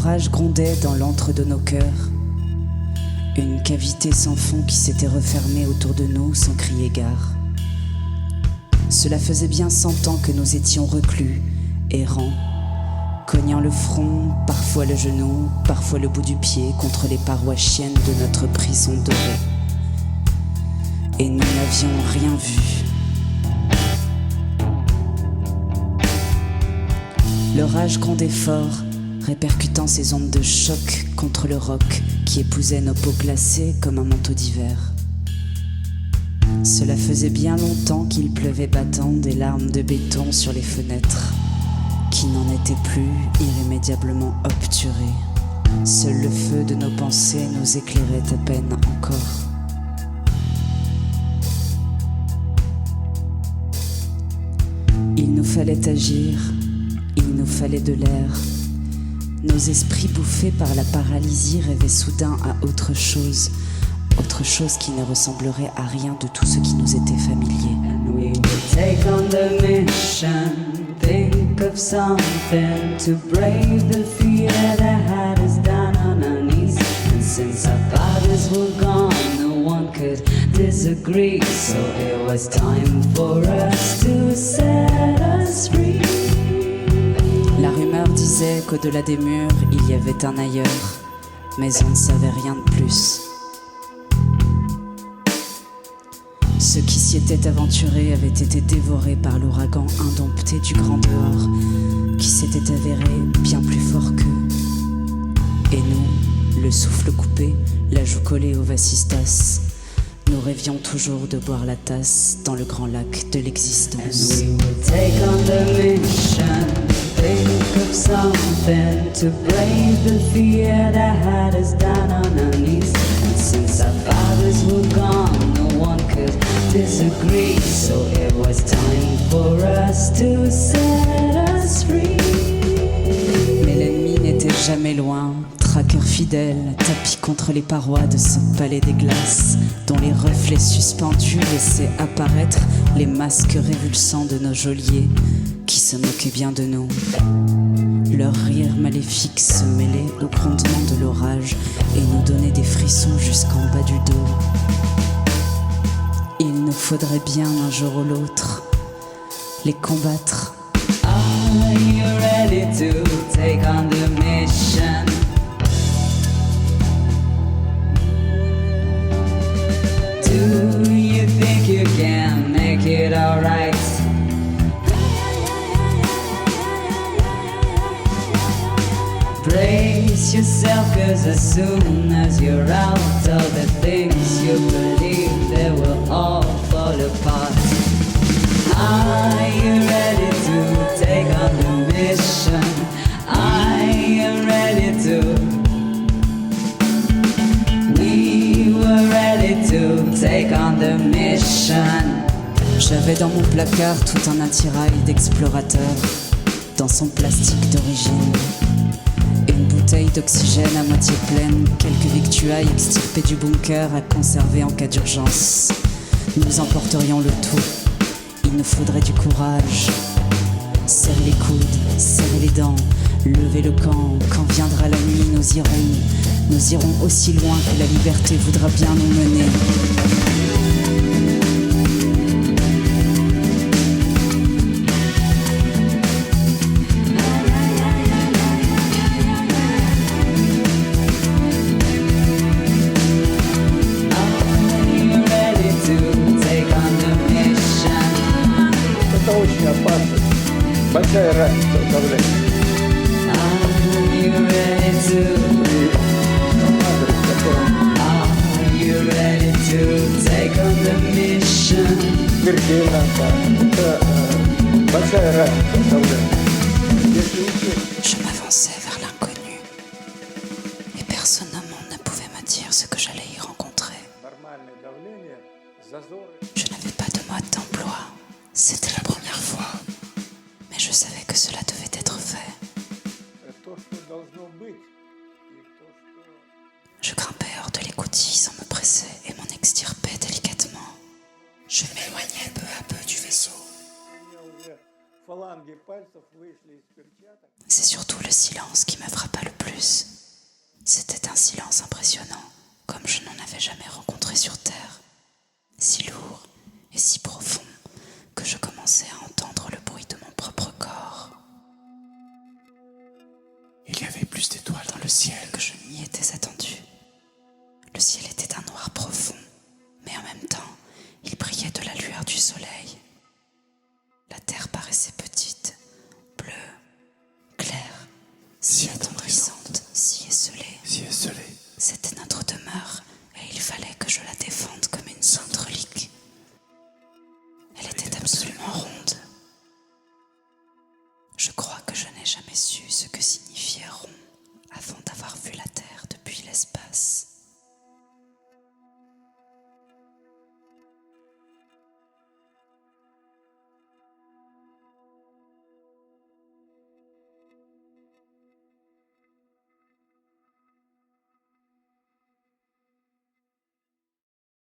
L'orage grondait dans l'antre de nos cœurs. Une cavité sans fond qui s'était refermée autour de nous sans crier gare. Cela faisait bien 100 ans que nous étions reclus, errants, cognant le front, parfois le genou, parfois le bout du pied contre les parois chiennes de notre prison dorée. Et nous n'avions rien vu. L'orage grondait fort, répercutant ses ondes de choc contre le roc qui épousait nos peaux glacées comme un manteau d'hiver. Cela faisait bien longtemps qu'il pleuvait battant des larmes de béton sur les fenêtres, qui n'en étaient plus irrémédiablement obturées. Seul le feu de nos pensées nous éclairait à peine encore. Il nous fallait agir, il nous fallait de l'air. Nos esprits bouffés par la paralysie rêvaient soudain à autre chose qui ne ressemblerait à rien de tout ce qui nous était familier. And we would take on the mission, think of something to brave the fear that had us down on our knees. And since our fathers were gone, no one could disagree. So it was time for us to set us free. La rumeur disait qu'au-delà des murs, il y avait un ailleurs, mais on ne savait rien de plus. Ceux qui s'y étaient aventurés avaient été dévorés par l'ouragan indompté du grand dehors, qui s'était avéré bien plus fort qu'eux. Et nous, le souffle coupé, la joue collée au vasistas, nous rêvions toujours de boire la tasse dans le grand lac de l'existence. And we would take on the mission, think of something to brave the fear that had us down on our knees. And since our fathers were gone, no one could disagree. So it was time for us to set us free. Mais l'ennemi n'était jamais loin, traqueur fidèle, tapis contre les parois de ce palais des glaces, dont les reflets suspendus laissaient apparaître les masques révulsants de nos geôliers, qui se moquaient bien de nous. Leur rire maléfique se mêlait au grondement de l'orage et nous donnait des frissons jusqu'en bas du dos. Il nous faudrait bien un jour ou l'autre les combattre. Are you ready to take on the mission? Do you think you can make it alright? Brace yourself, cause as soon as you're out, all the things you believe, they will all fall apart. Are you ready to take on the mission? Are you ready to? We were ready to take on the mission. J'avais dans mon placard tout un attirail d'explorateurs, dans son plastique d'origine. Une bouteille d'oxygène à moitié pleine, quelques victuailles extirpées du bunker à conserver en cas d'urgence. Nous emporterions le tout. Il nous faudrait du courage. Serrer les coudes, serrer les dents, lever le camp. Quand viendra la nuit, nous irons aussi loin que la liberté voudra bien nous mener. Большая разница в давлении. Смертельно, это большая разница в давлении. Je m'avançais vers l'inconnu et personne au monde ne pouvait me dire ce que j'allais y rencontrer. Je n'avais pas de mode d'emploi, c'était la première fois. Mais je savais que cela devait être fait. Je grimpais hors de l'écoutille sans me presser et m'en extirpais délicatement. Je m'éloignais peu à peu du vaisseau. фаланги пальцев вышли из перчаток. C'est surtout le silence qui me frappa le plus. C'était un silence impressionnant, comme je n'en avais jamais rencontré sur Terre. Si lourd et si profond que je commençais à entendre le bruit de mon propre corps. Il y avait plus d'étoiles dans le ciel Que je n'y étais attendu. Le ciel était d'un noir profond, mais en même temps, il brillait de la lueur du soleil. La terre paraissait petite, bleue, claire, si attendrissante, si esselée. C'était notre demeure, et il fallait que je la défende comme une sainte relique. Elle était absolument ronde. Je crois que je n'ai jamais su ce que signifiait rond avant d'avoir vu la terre depuis l'espace.